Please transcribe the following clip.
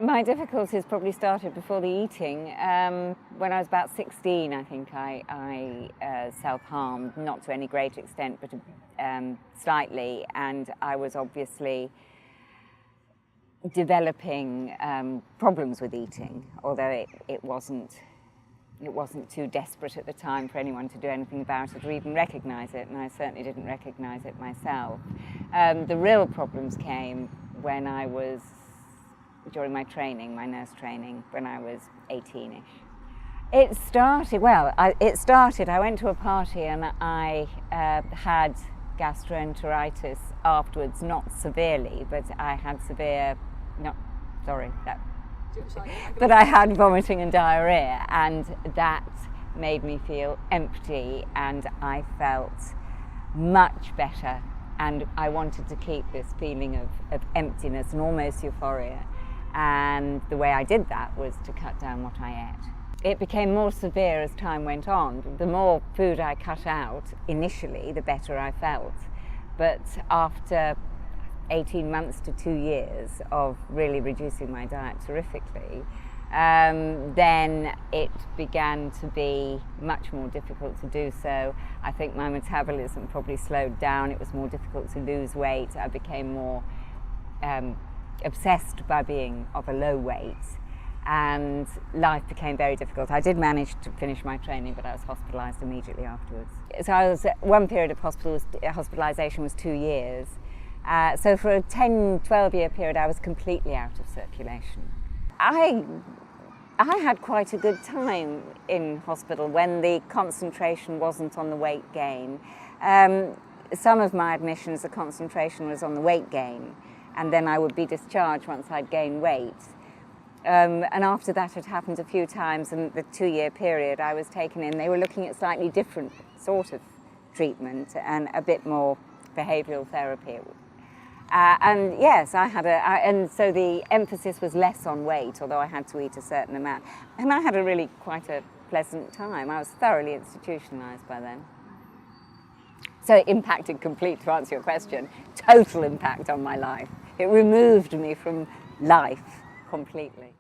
My difficulties probably started before the eating. When I was about 16, I think I self-harmed, not to any great extent, but slightly, and I was obviously developing problems with eating, although it wasn't too desperate at the time for anyone to do anything about it or even recognise it, and I certainly didn't recognise it myself. The real problems came when I was during my training, my nurse training, when I was 18-ish. It started, I went to a party and I had gastroenteritis afterwards, not severely, but I had but I had vomiting and diarrhea, and that made me feel empty, and I felt much better, and I wanted to keep this feeling of emptiness and almost euphoria. And the way I did that was to cut down what I ate. It became more severe as time went on. The more food I cut out initially, the better I felt. But after 18 months to 2 years of really reducing my diet terrifically, then it began to be much more difficult to do so. I think my metabolism probably slowed down. It was more difficult to lose weight. I became more obsessed by being of a low weight, and life became very difficult. I did manage to finish my training, but I was hospitalised immediately afterwards. So one period of hospitalisation was 2 years. So for a 10-12 year period I was completely out of circulation. I had quite a good time in hospital when the concentration wasn't on the weight gain. Some of my admissions, the concentration was on the weight gain, and then I would be discharged once I'd gained weight. And after that had happened a few times, in the 2 year period I was taken in, they were looking at slightly different sort of treatment and a bit more behavioural therapy. And yes, and so the emphasis was less on weight, although I had to eat a certain amount. And I had quite a pleasant time. I was thoroughly institutionalised by then. So it impacted to answer your question, total impact on my life. It removed me from life completely.